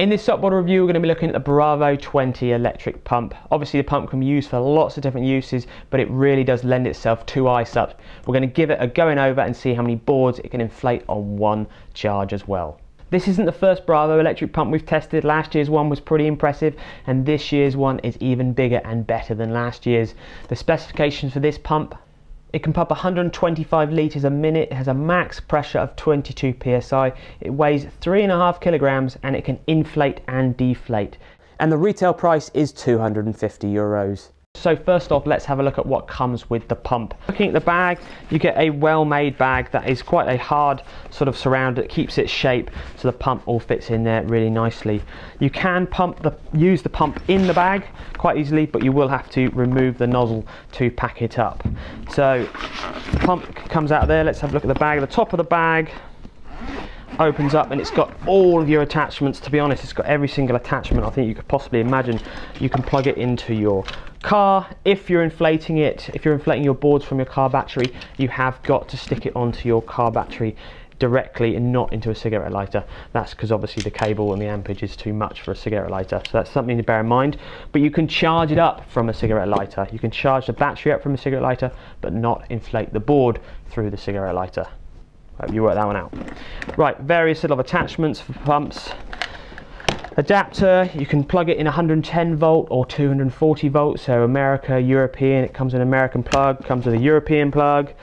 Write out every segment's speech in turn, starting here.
In this SUPboarder review, we're going to be looking at the Bravo 20 electric pump. Obviously the pump can be used for lots of different uses, but it really does lend itself to iSUP. We're going to give it a going over and see how many boards it can inflate on one charge as well. This isn't the first Bravo electric pump we've tested. Last year's one was pretty impressive, and this year's one is even bigger and better than last year's. The specifications for this pump: it can pump 125 litres a minute, it has a max pressure of 22 psi, it weighs 3.5 kilograms, and it can inflate and deflate. And the retail price is €250. So first off, let's have a look at what comes with the pump. Looking at the bag, you get a well-made bag that is quite a hard sort of surround that keeps its shape, so the pump all fits in there really nicely. You can use the pump in the bag quite easily, but you will have to remove the nozzle to pack it up. So the pump comes out of there. Let's have a look at the bag. The top of the bag opens up and it's got all of your attachments. To be honest, it's got every single attachment I think you could possibly imagine. You can plug it into your car. If you're inflating your boards from your car battery, you have got to stick it onto your car battery directly and not into a cigarette lighter. That's because obviously the cable and the ampage is too much for a cigarette lighter, so that's something to bear in mind. But you can charge it up from a cigarette lighter. You can charge the battery up from a cigarette lighter, but not inflate the board through the cigarette lighter. Hope you work that one out. Right, various little attachments for pumps. Adapter, you can plug it in 110 volt or 240 volts, so America, European, it comes with an American plug, comes with a European plug,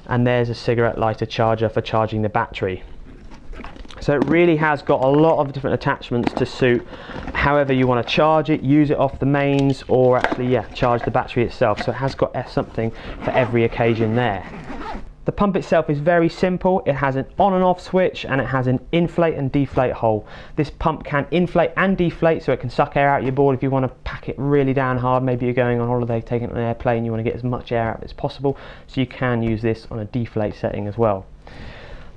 and there's a cigarette lighter charger for charging the battery. So it really has got a lot of different attachments to suit however you want to charge it, use it off the mains, or actually charge the battery itself. So it has got something for every occasion there. The pump itself is very simple. It has an on and off switch, and it has an inflate and deflate hole. This pump can inflate and deflate, so it can suck air out of your board if you want to pack it really down hard. Maybe you're going on holiday, taking it on an airplane, you want to get as much air out as possible, so you can use this on a deflate setting as well.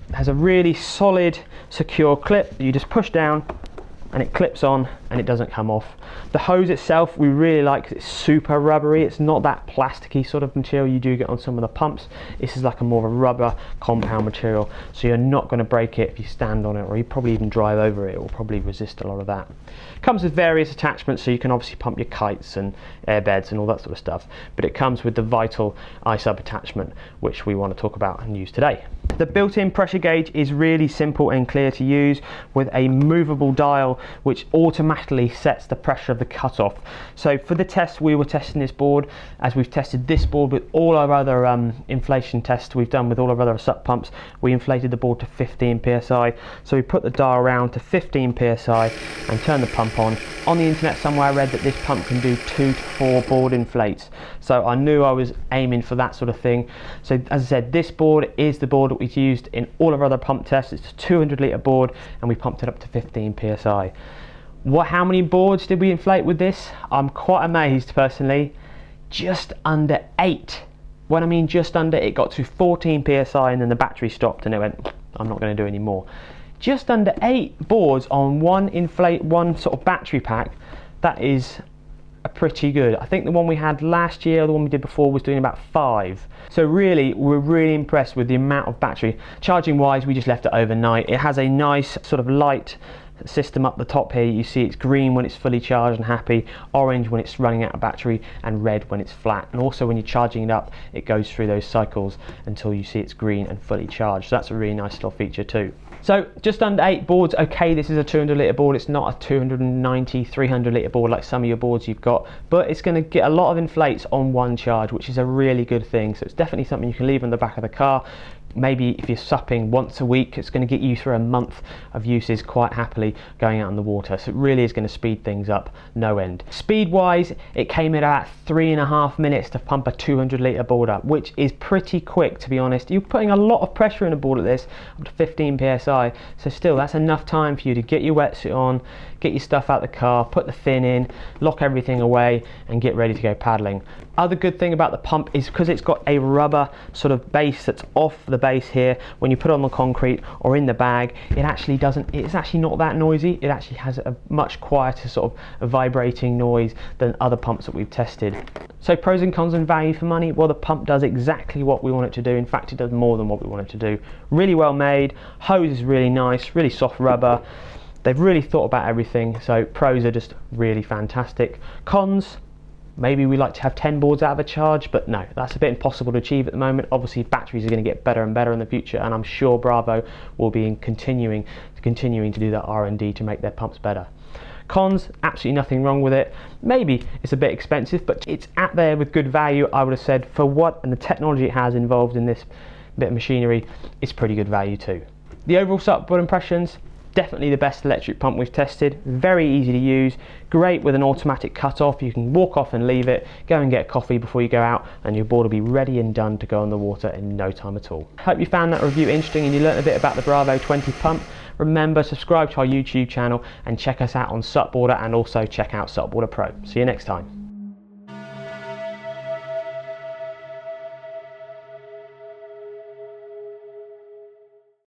It has a really solid, secure clip that you just push down and it clips on and it doesn't come off. The hose itself we really like because it's super rubbery. It's not that plasticky sort of material you do get on some of the pumps. This is like a more of a rubber compound material, so you're not going to break it if you stand on it, or you probably even drive over it. It will probably resist a lot of that. Comes with various attachments, so you can obviously pump your kites and airbeds and all that sort of stuff, but it comes with the vital iSUP attachment, which we want to talk about and use today. The built-in pressure gauge is really simple and clear to use, with a movable dial which automatically sets the pressure of the cutoff. So for the test, we were testing this board as we've tested this board with all our other inflation tests we've done with all our other SUP pumps. We inflated the board to 15 psi, so we put the dial around to 15 psi and turned the pump on. On the internet somewhere I read that this pump can do 2 to 4 board inflates, so I knew I was aiming for that sort of thing. So as I said, this board is the board that we've used in all of our other pump tests. It's a 200 litre board and we pumped it up to 15 psi. How many boards did we inflate with this? I'm quite amazed personally. Just under 8. When I mean just under, it got to 14 psi and then the battery stopped and it went, I'm not going to do any more. Just under 8 boards on one sort of battery pack. That is pretty good. I think the one we had last year, the one we did before, was doing about 5. So really, we're really impressed with the amount of battery. Charging wise, we just left it overnight. It has a nice sort of light system up the top here. You see it's green when it's fully charged and happy, orange when it's running out of battery, and red when it's flat. And also when you're charging it up, it goes through those cycles until you see it's green and fully charged. So that's a really nice little feature too. So just under 8 boards. Okay, this is a 200 litre board. It's not a 290, 300 litre board like some of your boards you've got, but it's going to get a lot of inflates on one charge, which is a really good thing. So it's definitely something you can leave on the back of the car. Maybe if you're supping once a week, it's going to get you through a month of uses quite happily going out in the water. So it really is going to speed things up no end. Speed wise, it came in about 3.5 minutes to pump a 200 litre board up, which is pretty quick, to be honest. You're putting a lot of pressure in a board like this, up to 15 psi, so still that's enough time for you to get your wetsuit on, get your stuff out the car, put the fin in, lock everything away and get ready to go paddling. Other good thing about the pump is because it's got a rubber sort of base that's off the base here, when you put it on the concrete or in the bag, it's actually not that noisy. It actually has a much quieter sort of vibrating noise than other pumps that we've tested. So pros and cons and value for money. Well, the pump does exactly what we want it to do. In fact, it does more than what we want it to do. Really well made. Hose is really nice, really soft rubber. They've really thought about everything, so pros are just really fantastic. Cons, maybe we like to have 10 boards out of a charge, but no, that's a bit impossible to achieve at the moment. Obviously batteries are going to get better and better in the future, and I'm sure Bravo will be continuing to do that R&D to make their pumps better. Cons, absolutely nothing wrong with it. Maybe it's a bit expensive, but it's out there with good value, I would have said, for what and the technology it has involved in this bit of machinery. It's pretty good value too. The overall SUPboard impressions, definitely the best electric pump we've tested. Very easy to use, great with an automatic cut off. You can walk off and leave it, go and get coffee before you go out, and your board will be ready and done to go on the water in no time at all. Hope you found that review interesting and you learned a bit about the Bravo 20 pump. Remember, subscribe to our YouTube channel and check us out on SUPboarder, and also check out SUPboarder Pro. See you next time.